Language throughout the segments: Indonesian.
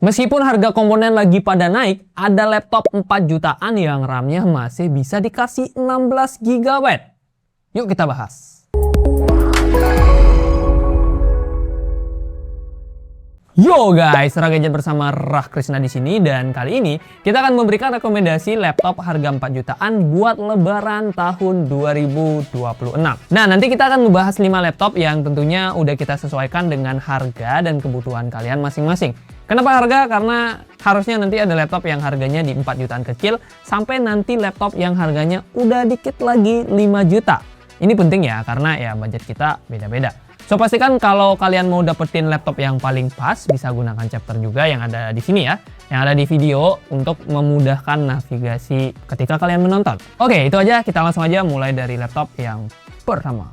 Meskipun harga komponen lagi pada naik, ada laptop 4 jutaan yang RAM-nya masih bisa dikasih 16 GB. Yuk kita bahas. Yo guys, Ragadget bersama Rah Krishna di sini, dan kali ini kita akan memberikan rekomendasi laptop harga 4 jutaan buat lebaran tahun 2026. Nah, nanti kita akan membahas 5 laptop yang tentunya udah kita sesuaikan dengan harga dan kebutuhan kalian masing-masing. Kenapa harga? Karena harusnya nanti ada laptop yang harganya di 4 jutaan kecil sampai nanti laptop yang harganya udah dikit lagi 5 juta. Ini penting ya, karena ya budget kita beda-beda. So, pastikan kalau kalian mau dapetin laptop yang paling pas, bisa gunakan chapter juga yang ada di sini ya, yang ada di video untuk memudahkan navigasi ketika kalian menonton. Oke, itu aja. Kita langsung aja mulai dari laptop yang pertama.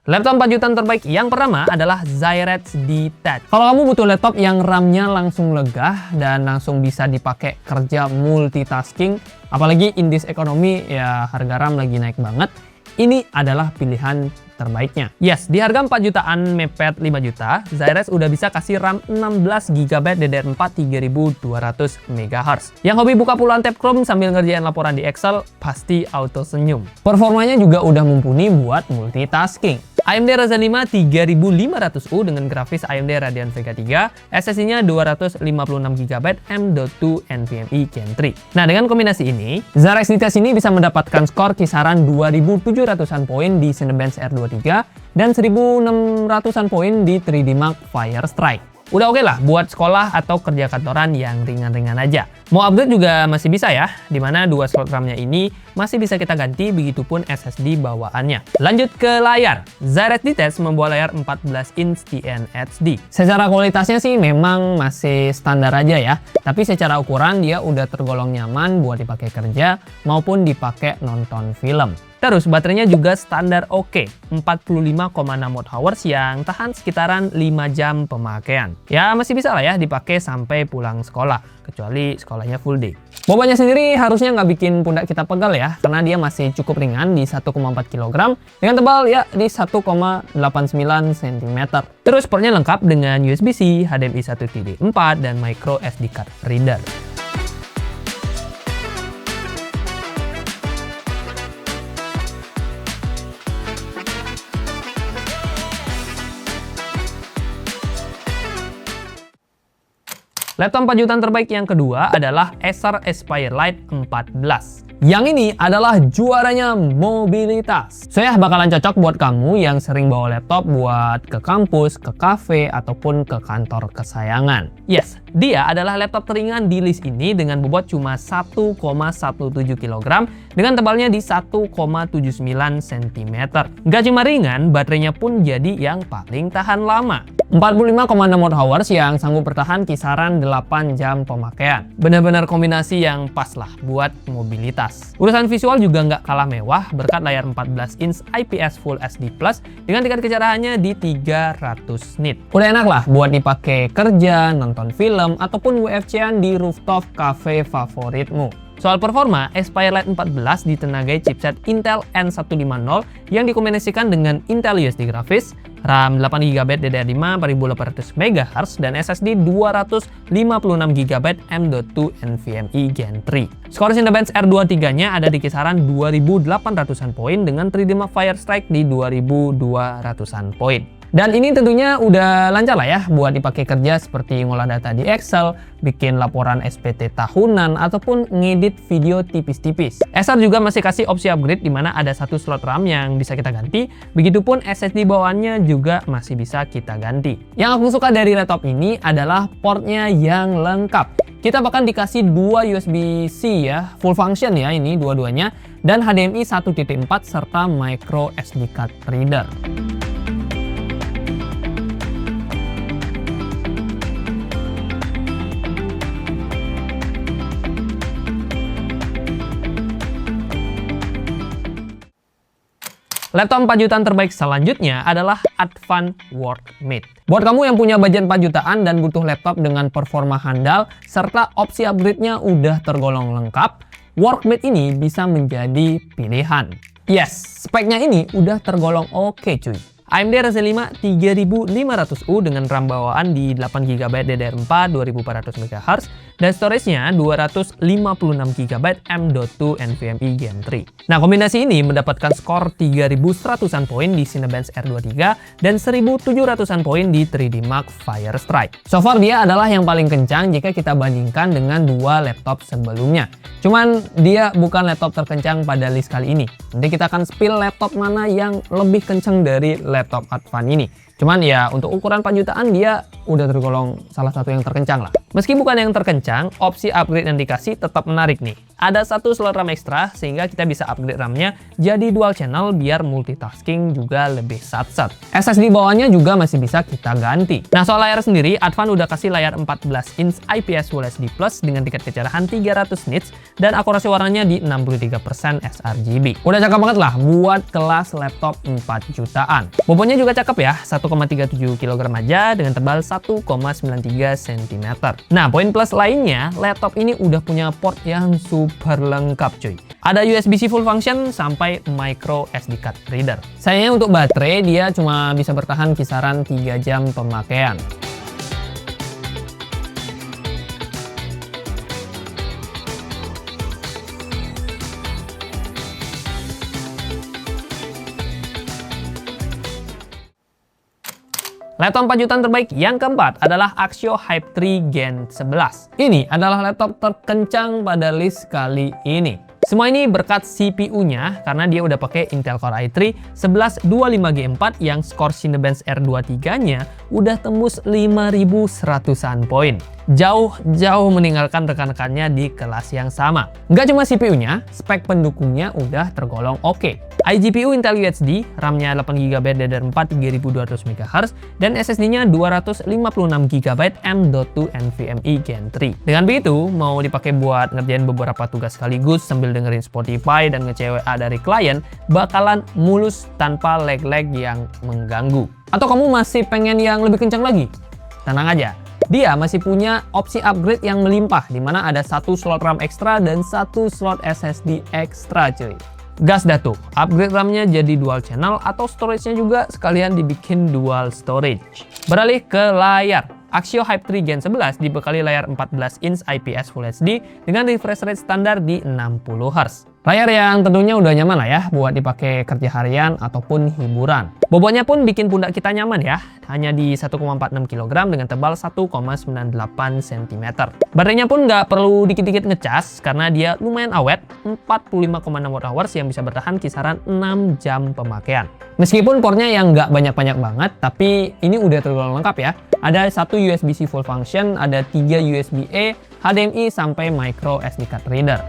Laptop 4 jutaan terbaik yang pertama adalah Zyrex D-Touch. Kalau kamu butuh laptop yang RAM-nya langsung legah dan langsung bisa dipakai kerja multitasking, apalagi in this economy ya harga RAM lagi naik banget, ini adalah pilihan terbaiknya. Yes, di harga 4 jutaan mepet 5 juta, Zyrex udah bisa kasih RAM 16 GB DDR4 3200 MHz. Yang hobi buka puluhan tab Chrome sambil ngerjain laporan di Excel, pasti auto senyum. Performanya juga udah mumpuni buat multitasking. AMD Ryzen 5 3500U dengan grafis AMD Radeon Vega 3, SSD-nya 256 GB M.2 NVMe Gen 3. Nah, dengan kombinasi ini, Zyrex D-Touch ini bisa mendapatkan skor kisaran 2700-an poin di Cinebench R23 dan 1600-an poin di 3D Mark Firestrike. Udah oke lah buat sekolah atau kerja kantoran yang ringan-ringan aja. Mau upgrade juga masih bisa ya, dimana 2 slot RAM-nya ini masih bisa kita ganti, begitupun SSD bawaannya. Lanjut ke layar. Zyrex D-Touch membawa layar 14 inch TN HD. Secara kualitasnya sih memang masih standar aja ya, tapi secara ukuran dia udah tergolong nyaman buat dipakai kerja maupun dipakai nonton film. Terus baterainya juga standar oke, 45,6 Wh yang tahan sekitaran 5 jam pemakaian. Ya masih bisa lah ya dipakai sampai pulang sekolah, kecuali sekolahnya full day. Bobotnya sendiri harusnya nggak bikin pundak kita pegal ya, karena dia masih cukup ringan di 1,4 kg dengan tebal ya di 1,89 cm. Terus portnya lengkap dengan USB-C, HDMI 1.4 dan micro SD card reader. Laptop 4 jutaan terbaik yang kedua adalah Acer Aspire Lite 14. Yang ini adalah juaranya mobilitas. So ya, bakalan cocok buat kamu yang sering bawa laptop buat ke kampus, ke kafe, ataupun ke kantor kesayangan. Yes, dia adalah laptop teringan di list ini dengan bobot cuma 1,17 kg dengan tebalnya di 1,79 cm. Gak cuma ringan, baterainya pun jadi yang paling tahan lama. 45,6 Wh yang sanggup bertahan kisaran 8 jam pemakaian. Benar-benar kombinasi yang pas lah buat mobilitas. Urusan visual juga nggak kalah mewah berkat layar 14 inch IPS Full HD Plus dengan tingkat kecerahannya di 300 nit. Udah enak lah buat dipakai kerja, nonton film, ataupun WFC-an di rooftop cafe favoritmu. Soal performa, Aspire Lite 14 ditenagai chipset Intel N150 yang dikombinasikan dengan Intel USD grafis, RAM 8GB DDR5 4800 MHz, dan SSD 256 GB M.2 NVMe Gen 3. Skor Cinebench R23-nya ada di kisaran 2800-an poin dengan 3D Mark Firestrike di 2200-an poin. Dan ini tentunya udah lancar lah ya buat dipakai kerja seperti ngolah data di Excel, bikin laporan SPT tahunan, ataupun ngedit video tipis-tipis. Acer juga masih kasih opsi upgrade di mana ada 1 slot RAM yang bisa kita ganti, begitupun SSD bawaannya juga masih bisa kita ganti. Yang aku suka dari laptop ini adalah portnya yang lengkap. Kita bahkan dikasih 2 USB-C ya, full function ya ini dua-duanya, dan HDMI 1.4 serta micro SD card reader. Laptop 4 jutaan terbaik selanjutnya adalah Advan Workmate. Buat kamu yang punya budget 4 jutaan dan butuh laptop dengan performa handal serta opsi upgrade-nya udah tergolong lengkap, Workmate ini bisa menjadi pilihan. Yes, speknya ini udah tergolong oke cuy. AMD Ryzen 5 3500U dengan RAM bawaan di 8GB DDR4 2400 MHz dan storage-nya 256GB M.2 NVMe Gen 3. Nah, kombinasi ini mendapatkan skor 3100-an poin di Cinebench R23 dan 1700-an poin di 3D Mark Firestrike. So far dia adalah yang paling kencang jika kita bandingkan dengan dua laptop sebelumnya. Cuman dia bukan laptop terkencang pada list kali ini. Nanti kita akan spill laptop mana yang lebih kencang dari laptop Advan ini. Cuman ya untuk ukuran 4 jutaan dia udah tergolong salah satu yang terkencang lah. Meski bukan yang terkencang, opsi upgrade yang dikasih tetap menarik nih. Ada satu slot RAM ekstra sehingga kita bisa upgrade RAM-nya jadi dual channel biar multitasking juga lebih sat-sat. SSD bawahnya juga masih bisa kita ganti. Nah, soal layar sendiri, Advan udah kasih layar 14 inch IPS Full HD Plus dengan tingkat kecerahan 300 nits dan akurasi warnanya di 63% sRGB. Udah cakep banget lah buat kelas laptop 4 jutaan. Bobotnya juga cakep ya, 1,37 kg aja dengan tebal 1,93 cm. Nah, poin plus lainnya, laptop ini udah punya port yang super lengkap cuy. Ada USB-C full function sampai micro SD card reader. Sayangnya untuk baterai dia cuma bisa bertahan kisaran 3 jam pemakaian. Laptop 4 jutaan terbaik yang keempat adalah Axio Hype 3 Gen 11. Ini adalah laptop terkencang pada list kali ini. Semua ini berkat CPU-nya karena dia udah pakai Intel Core i3 1125G4 yang skor Cinebench R23-nya udah tembus 5100-an poin. Jauh meninggalkan rekan-rekannya di kelas yang sama. Nggak cuma CPU-nya, spek pendukungnya udah tergolong oke. iGPU Intel UHD, RAM-nya 8GB DDR4 3200 MHz, dan SSD-nya 256GB M.2 NVMe Gen 3. Dengan begitu, mau dipakai buat ngerjain beberapa tugas sekaligus sambil dengerin Spotify dan nge-CWA dari klien, bakalan mulus tanpa lag-lag yang mengganggu. Atau kamu masih pengen yang lebih kencang lagi? Tenang aja. Dia masih punya opsi upgrade yang melimpah, di mana ada satu slot RAM ekstra dan satu slot SSD ekstra cuy. Gas dah tuh, upgrade RAM-nya jadi dual channel atau storage-nya juga sekalian dibikin dual storage. Beralih ke layar. Axio Hype 3 Gen 11 dibekali layar 14 inch IPS Full HD dengan refresh rate standar di 60 Hz. Layar yang tentunya udah nyaman lah ya buat dipakai kerja harian ataupun hiburan. Bobotnya pun bikin pundak kita nyaman ya, hanya di 1,46 kg dengan tebal 1,98 cm. Baterainya pun nggak perlu dikit-dikit ngecas karena dia lumayan awet, 45,6 Wh yang bisa bertahan kisaran 6 jam pemakaian. Meskipun portnya yang nggak banyak-banyak banget, tapi ini udah tergolong lengkap ya. Ada satu USB-C full function, ada 3 USB-A, HDMI sampai micro SD card reader.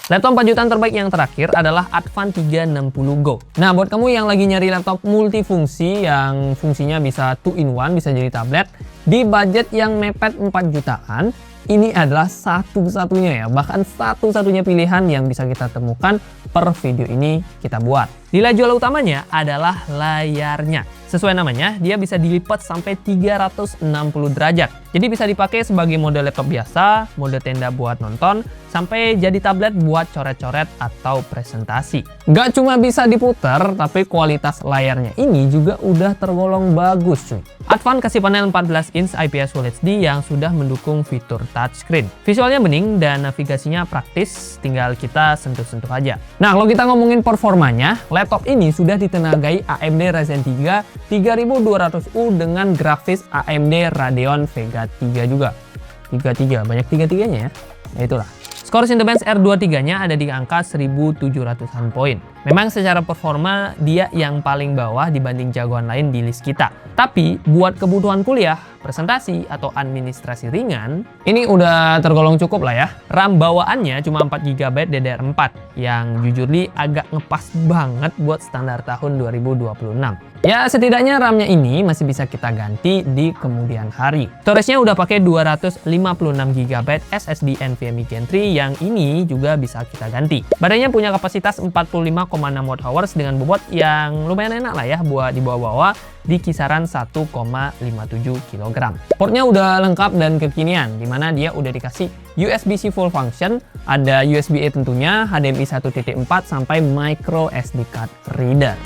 Laptop 4 jutaan terbaik yang terakhir adalah Advan 360 Go. Nah, buat kamu yang lagi nyari laptop multifungsi yang fungsinya bisa 2-in-1, bisa jadi tablet, di budget yang mepet 4 jutaan, ini adalah satu-satunya ya, bahkan satu-satunya pilihan yang bisa kita temukan per video ini kita buat. Nilai jual utamanya adalah layarnya. Sesuai namanya, dia bisa dilipat sampai 360 derajat. Jadi bisa dipakai sebagai mode laptop biasa, mode tenda buat nonton, sampai jadi tablet buat coret-coret atau presentasi. Nggak cuma bisa diputer, tapi kualitas layarnya ini juga udah tergolong bagus cuy. Advan kasih panel 14 inch IPS Full HD yang sudah mendukung fitur touchscreen. Visualnya bening dan navigasinya praktis, tinggal kita sentuh-sentuh aja. Nah, kalau kita ngomongin performanya, laptop ini sudah ditenagai AMD Ryzen 3 3200U dengan grafis AMD Radeon Vega 3 juga. 33, banyak 33-nya ya. Ya itulah. Skor Cinebench R23-nya ada di angka 1700-an poin. Memang secara performa dia yang paling bawah dibanding jagoan lain di list kita. Tapi buat kebutuhan kuliah, presentasi, atau administrasi ringan, ini udah tergolong cukup lah ya. RAM bawaannya cuma 4GB DDR4 yang jujur li agak ngepas banget buat standar tahun 2026. Ya setidaknya RAM-nya ini masih bisa kita ganti di kemudian hari. Storage-nya udah pakai 256GB SSD NVMe Gen 3 yang ini juga bisa kita ganti. Baterainya punya kapasitas 45,6 Wh dengan bobot yang lumayan enak lah ya buat dibawa-bawa di kisaran 1,57 kg. Portnya udah lengkap dan kekinian, dimana dia udah dikasih USB-C full function, ada USB-A tentunya, HDMI 1.4 sampai micro SD card reader.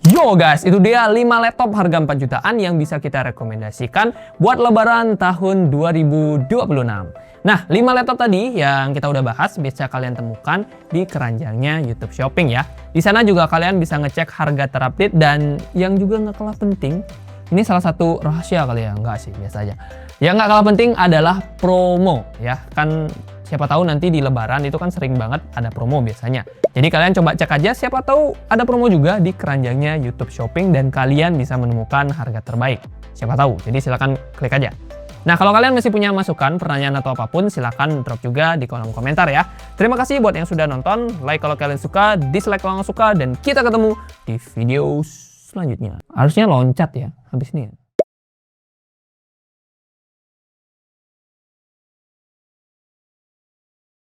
Yo guys, itu dia 5 laptop harga 4 jutaan yang bisa kita rekomendasikan buat lebaran tahun 2026. Nah, 5 laptop tadi yang kita udah bahas bisa kalian temukan di keranjangnya YouTube Shopping ya. Di sana juga kalian bisa ngecek harga terupdate dan yang juga nggak kalah penting, ini salah satu rahasia kali ya, enggak sih, biasa aja. Yang nggak kalah penting adalah promo ya, kan siapa tahu nanti di lebaran itu kan sering banget ada promo biasanya. Jadi kalian coba cek aja, siapa tahu ada promo juga di keranjangnya YouTube Shopping dan kalian bisa menemukan harga terbaik. Siapa tahu, jadi silahkan klik aja. Nah kalau kalian masih punya masukan, pertanyaan atau apapun silahkan drop juga di kolom komentar ya. Terima kasih buat yang sudah nonton, like kalau kalian suka, dislike kalau nggak suka, dan kita ketemu di video selanjutnya. Harusnya loncat ya habis ini.